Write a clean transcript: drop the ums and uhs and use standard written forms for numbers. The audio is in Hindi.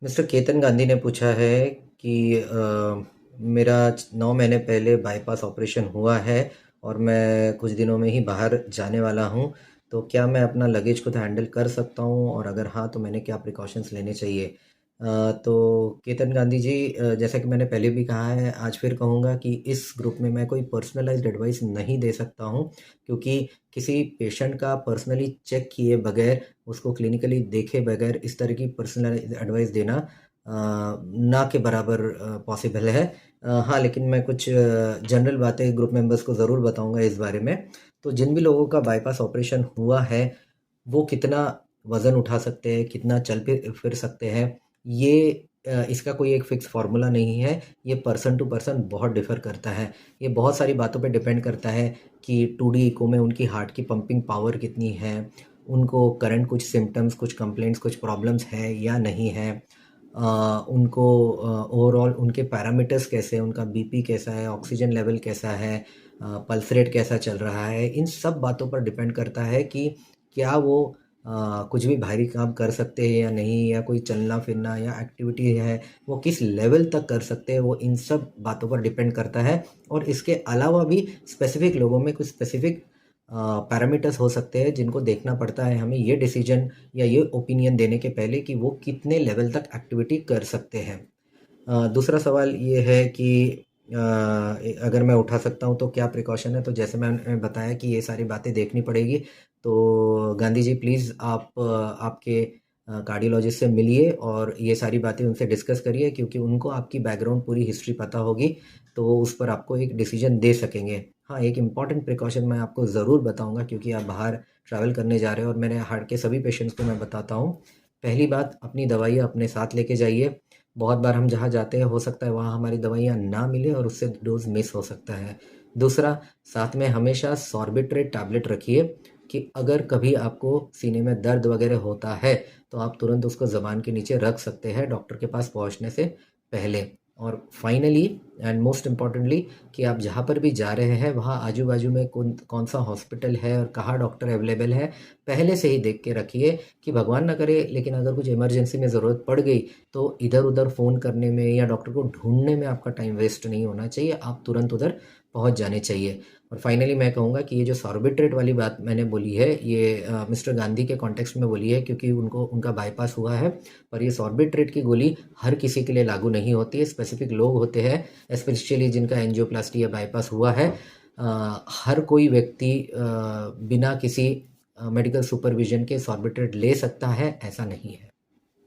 मिस्टर केतन गांधी ने पूछा है कि मेरा 9 महीने पहले बाईपास ऑपरेशन हुआ है और मैं कुछ दिनों में ही बाहर जाने वाला हूँ, तो क्या मैं अपना लगेज खुद हैंडल कर सकता हूँ और अगर हाँ तो मैंने क्या प्रिकॉशंस लेने चाहिए। तो केतन गांधी जी, जैसा कि मैंने पहले भी कहा है, आज फिर कहूँगा कि इस ग्रुप में मैं कोई पर्सनलाइज्ड एडवाइस नहीं दे सकता हूँ, क्योंकि किसी पेशेंट का पर्सनली चेक किए बगैर, उसको क्लिनिकली देखे बगैर इस तरह की पर्सनल एडवाइस देना ना के बराबर पॉसिबल है। हाँ, लेकिन मैं कुछ जनरल बातें ग्रुप मेंबर्स को ज़रूर बताऊंगा इस बारे में। तो जिन भी लोगों का बाईपास ऑपरेशन हुआ है, वो कितना वज़न उठा सकते हैं, कितना चल फिर फिर सकते हैं, ये इसका कोई एक फ़िक्स फ़ॉर्मूला नहीं है। ये पर्सन टू पर्सन बहुत डिफ़र करता है। ये बहुत सारी बातों पे डिपेंड करता है कि 2D इको में उनकी हार्ट की पंपिंग पावर कितनी है, उनको करंट कुछ सिम्पटम्स, कुछ कंप्लेंट्स, कुछ प्रॉब्लम्स हैं या नहीं है, उनको ओवरऑल उनके पैरामीटर्स कैसे हैं, उनका बीपी कैसा है, ऑक्सीजन लेवल कैसा है, पल्स रेट कैसा चल रहा है। इन सब बातों पर डिपेंड करता है कि क्या वो कुछ भी भारी काम कर सकते हैं या नहीं, या कोई चलना फिरना या एक्टिविटी है वो किस लेवल तक कर सकते हैं, वो इन सब बातों पर डिपेंड करता है। और इसके अलावा भी स्पेसिफिक लोगों में कुछ स्पेसिफिक पैरामीटर्स हो सकते हैं जिनको देखना पड़ता है हमें ये डिसीजन या ये ओपिनियन देने के पहले कि वो कितने लेवल तक एक्टिविटी कर सकते हैं। दूसरा सवाल ये है कि अगर मैं उठा सकता हूँ तो क्या प्रिकॉशन है। तो जैसे मैंने बताया कि ये सारी बातें देखनी पड़ेगी। तो गांधी जी प्लीज़ आप आपके कार्डियोलॉजिस्ट से मिलिए और ये सारी बातें उनसे डिस्कस करिए, क्योंकि उनको आपकी बैकग्राउंड पूरी हिस्ट्री पता होगी, तो वो उस पर आपको एक डिसीजन दे सकेंगे। हाँ, एक इम्पॉर्टेंट प्रिकॉशन मैं आपको ज़रूर बताऊंगा, क्योंकि आप बाहर ट्रैवल करने जा रहे हैं और मेरे हार्ट के सभी पेशेंट्स को मैं बताता हूँ। पहली बात, अपनी दवाइयाँ अपने साथ लेके जाइए। बहुत बार हम जहाँ जाते हैं हो सकता है वहाँ हमारी दवाइयाँ ना मिले और उससे डोज मिस हो सकता है। दूसरा, साथ में हमेशा सॉर्बिट्रेट टैबलेट रखिए कि अगर कभी आपको सीने में दर्द वगैरह होता है तो आप तुरंत उसको ज़बान के नीचे रख सकते हैं डॉक्टर के पास पहुँचने से पहले। और फाइनली एंड मोस्ट इम्पॉर्टेंटली, कि आप जहाँ पर भी जा रहे हैं वहाँ आजू बाजू में कौन कौन सा हॉस्पिटल है और कहाँ डॉक्टर अवेलेबल है, पहले से ही देख के रखिए, कि भगवान ना करे लेकिन अगर कुछ इमरजेंसी में ज़रूरत पड़ गई तो इधर उधर फ़ोन करने में या डॉक्टर को ढूंढने में आपका टाइम वेस्ट नहीं होना चाहिए, आप तुरंत उधर पहुंच जाने चाहिए। और फाइनली मैं कहूँगा कि ये जो सॉर्बिट्रेट वाली बात मैंने बोली है, ये मिस्टर गांधी के कॉन्टेक्स्ट में बोली है, क्योंकि उनको उनका बाईपास हुआ है। पर ये सॉर्बिट्रेट की गोली हर किसी के लिए लागू नहीं होती है। स्पेसिफिक लोग होते हैं, स्पेशली जिनका एंजियोप्लास्टी या बाईपास हुआ है। हर कोई व्यक्ति बिना किसी मेडिकल सुपरविजन के सॉर्बिट्रेट ले सकता है, ऐसा नहीं है।